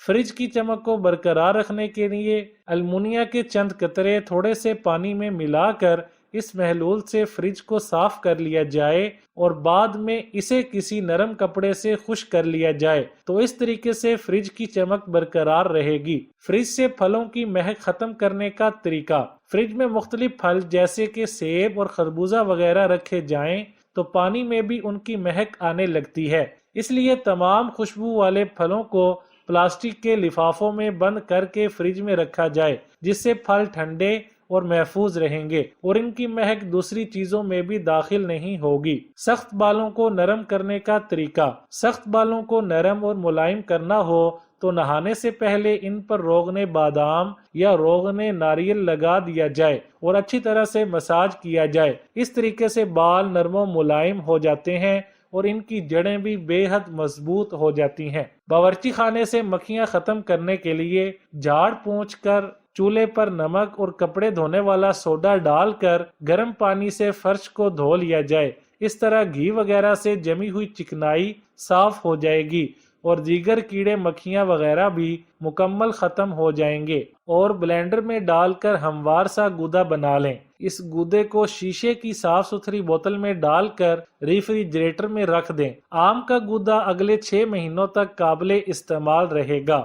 Fridge की चमक को बरकरार रखने के लिए अल्मुनिया के चंद कतरे थोड़े से पानी में मिलाकर इस महलूल से फ्रिज को साफ कर लिया जाए और बाद में इसे किसी नरम कपड़े से खुश्क कर लिया जाए तो इस तरीके से फ्रिज की चमक बरकरार रहेगी। फ्रिज से फलों की महक खत्म करने का तरीका। फ्रिज में मुख्तलिफ फल जैसे कि सेब और खरबूजा वगैरह रखे जाएं तो पानी में भी उनकी महक आने लगती है, इसलिए तमाम खुशबू वाले फलों को प्लास्टिक के लिफाफों में बंद करके फ्रिज में रखा जाए, जिससे फल ठंडे और महफूज रहेंगे और इनकी महक दूसरी चीजों में भी दाखिल नहीं होगी। सख्त बालों को नरम करने का तरीका। सख्त बालों को नरम और मुलायम करना हो तो नहाने से पहले इन पर रोगने बादाम या रोगने नारियल लगा दिया जाए और अच्छी तरह से मसाज किया जाए। इस तरीके से बाल नरम और मुलायम हो जाते हैं और इनकी जड़ें भी बेहद मजबूत हो जाती हैं। बावर्ची खाने से मक्खियां खत्म करने के लिए झाड़ पोंछ कर चूल्हे पर नमक और कपड़े धोने वाला सोडा डालकर गर्म पानी से फर्श को धो लिया जाए। इस तरह घी वगैरह से जमी हुई चिकनाई साफ हो जाएगी और दीगर कीड़े मक्खियां वगैरह भी मुकम्मल खत्म हो जाएंगे। और ब्लेंडर में डालकर हमवार सा गूदा बना लें। इस गूदे को शीशे की साफ सुथरी बोतल में डालकर रेफ्रिजरेटर में रख दें। आम का गूदा अगले 6 महीनों तक काबिले इस्तेमाल रहेगा।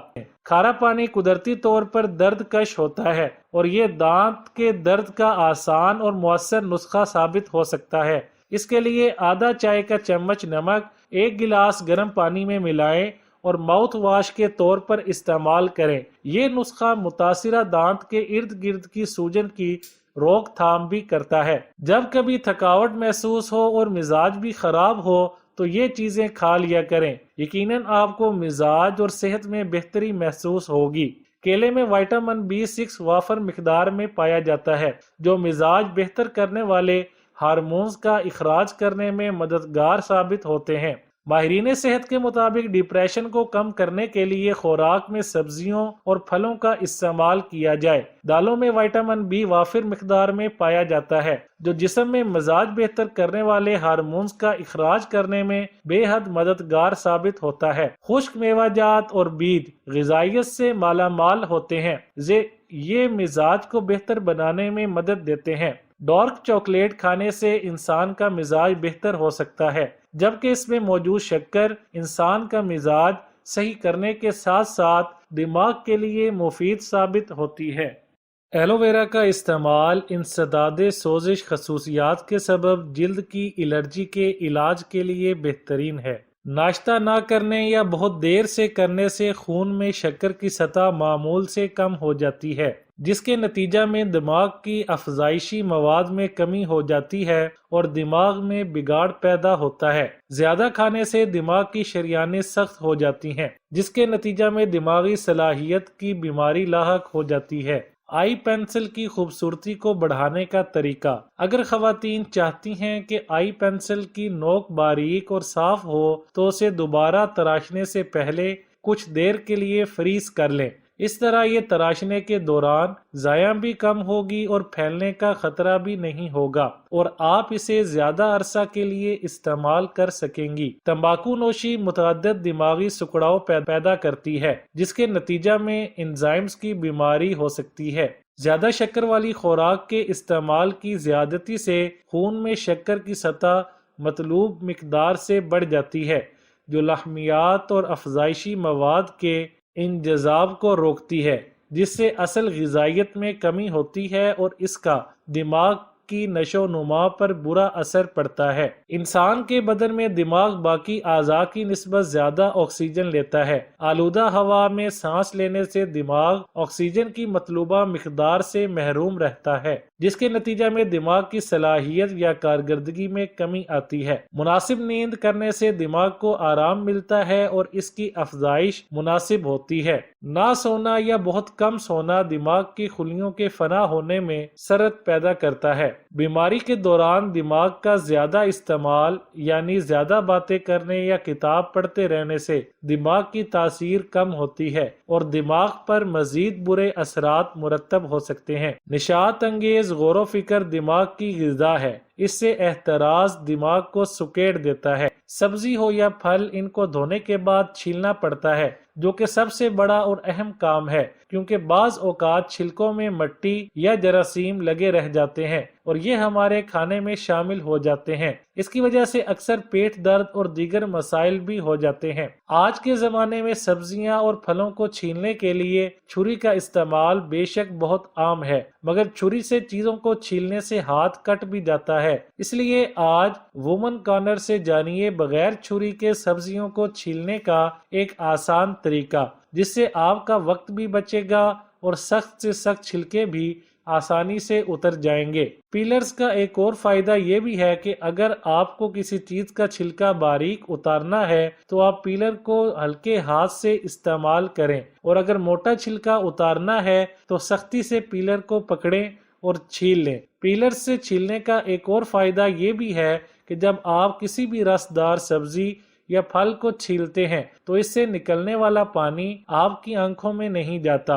खारा पानी कुदरती तौर पर दर्द कश होता है और ये दांत के दर्द का आसान और मुअस्सर नुस्खा साबित हो सकता है। इसके लिए आधा चाय का चम्मच नमक 1 गिलास गर्म पानी में मिलाएं और माउथ वॉश के तौर पर इस्तेमाल करें। ये नुस्खा मुतासिरा दांत के इर्द गिर्द की सूजन की रोकथाम भी करता है। जब कभी थकावट महसूस हो और मिजाज भी खराब हो तो ये चीजें खा लिया करें। यकीनन आपको मिजाज और सेहत में बेहतरी महसूस होगी। केले में विटामिन B6 वाफर मिकदार में पाया जाता है, जो मिजाज बेहतर करने वाले हार्मोन्स का इखराज करने में मददगार साबित होते हैं। माहिरीन सेहत के मुताबिक डिप्रेशन को कम करने के लिए खुराक में सब्जियों और फलों का इस्तेमाल किया जाए। दालों में विटामिन B वाफिर मिकदार में पाया जाता है, जो जिस्म में मिजाज बेहतर करने वाले हार्मोन्स का इखराज करने में बेहद मददगार साबित होता है। खुश्क मेवाजात और बीज ग़िज़ाइयत से मालामाल होते हैं, ये मिजाज को बेहतर बनाने में मदद देते हैं। डार्क चॉकलेट खाने से इंसान का मिजाज बेहतर हो सकता है, जबकि इसमें मौजूद शक्कर इंसान का मिजाज सही करने के साथ साथ दिमाग के लिए मुफीद साबित होती है। एलोवेरा का इस्तेमाल इंसदाद सोजिश खसूसियात के सबब जिल्द की एलर्जी के इलाज के लिए बेहतरीन है। नाश्ता ना करने या बहुत देर से करने से खून में शक्कर की सतह मामूल से कम हो जाती है, जिसके नतीजा में दिमाग की अफजाइशी मवाद में कमी हो जाती है और दिमाग में बिगाड़ पैदा होता है। ज्यादा खाने से दिमाग की शरियानें सख्त हो जाती हैं, जिसके नतीजा में दिमागी सलाहियत की बीमारी लाहक हो जाती है। आई पेंसिल की खूबसूरती को बढ़ाने का तरीका। अगर खवातीन चाहती हैं कि आई पेंसिल की नोक बारीक और साफ हो तो उसे दोबारा तराशने से पहले कुछ देर के लिए फ्रीज कर लें। इस तरह ये तराशने के दौरान ज़ाया भी कम होगी और फैलने का खतरा भी नहीं होगा और आप इसे ज्यादा अरसा के लिए इस्तेमाल कर सकेंगी। तंबाकू नोशी मुतअद्दिद दिमागी सुकड़ाव पैदा करती है, जिसके नतीजा में एंजाइम्स की बीमारी हो सकती है। ज्यादा शक्कर वाली खुराक के इस्तेमाल की ज्यादती से खून में शक्कर की सतह मतलूब मिकदार से बढ़ जाती है, जो लहमियात और अफजाइशी मवाद के इंजज़ाब को रोकती है, जिससे असल ग़िज़ाइयत में कमी होती है और इसका दिमाग की नशो नुमा पर बुरा असर पड़ता है। इंसान के बदन में दिमाग बाकी आज़ा की निस्बत ज्यादा ऑक्सीजन लेता है। आलूदा हवा में सांस लेने से दिमाग ऑक्सीजन की मतलूबा मिकदार से महरूम रहता है, जिसके नतीजा में दिमाग की सलाहियत या कारकर्दगी में कमी आती है। मुनासिब नींद करने से दिमाग को आराम मिलता है और इसकी अफजाइश मुनासिब होती है। ना सोना या बहुत कम सोना दिमाग की खुलियों के फना होने में सरत पैदा करता है। बीमारी के दौरान दिमाग का ज्यादा इस्तेमाल यानी ज्यादा बातें करने या किताब पढ़ते रहने से दिमाग की तासीर कम होती है और दिमाग पर मजीद बुरे असरात मुरतब हो सकते हैं। निशात अंगेज गौर व फिक्र दिमाग की ग़िज़ा है। اس سے احتراز دماغ کو سکیڑ دیتا ہے۔ سبزی ہو یا پھل، ان کو دھونے کے بعد چھیلنا پڑتا ہے، جو کہ سب سے بڑا اور اہم کام ہے، کیونکہ بعض اوقات چھلکوں میں مٹی یا جراثیم لگے رہ جاتے ہیں اور یہ ہمارے کھانے میں شامل ہو جاتے ہیں۔ اس کی وجہ سے اکثر پیٹ درد اور دیگر مسائل بھی ہو جاتے ہیں۔ آج کے زمانے میں سبزیاں اور پھلوں کو چھیلنے کے لیے چھری کا استعمال بے شک بہت عام ہے، مگر چھری سے چیزوں کو چھیلنے سے ہاتھ کٹ بھی جاتا ہے۔ اس لیے آج وومن کارنر سے جانیے بغیر چھری کے سبزیوں کو چھیلنے کا ایک آسان طریقہ، جس سے آپ کا وقت بھی بچے گا اور سخت سے سخت چھلکے بھی آسانی سے اتر جائیں گے۔ پیلرز کا ایک اور فائدہ یہ بھی ہے کہ اگر آپ کو کسی چیز کا چھلکا باریک اتارنا ہے تو آپ پیلر کو ہلکے ہاتھ سے استعمال کریں، اور اگر موٹا چھلکا اتارنا ہے تو سختی سے پیلر کو پکڑیں اور چھیل لیں۔ پیلر سے چھیلنے کا ایک اور فائدہ یہ بھی ہے کہ جب آپ کسی بھی رس دار سبزی یا پھل کو چھیلتے ہیں تو اس سے نکلنے والا پانی آپ کی آنکھوں میں نہیں جاتا،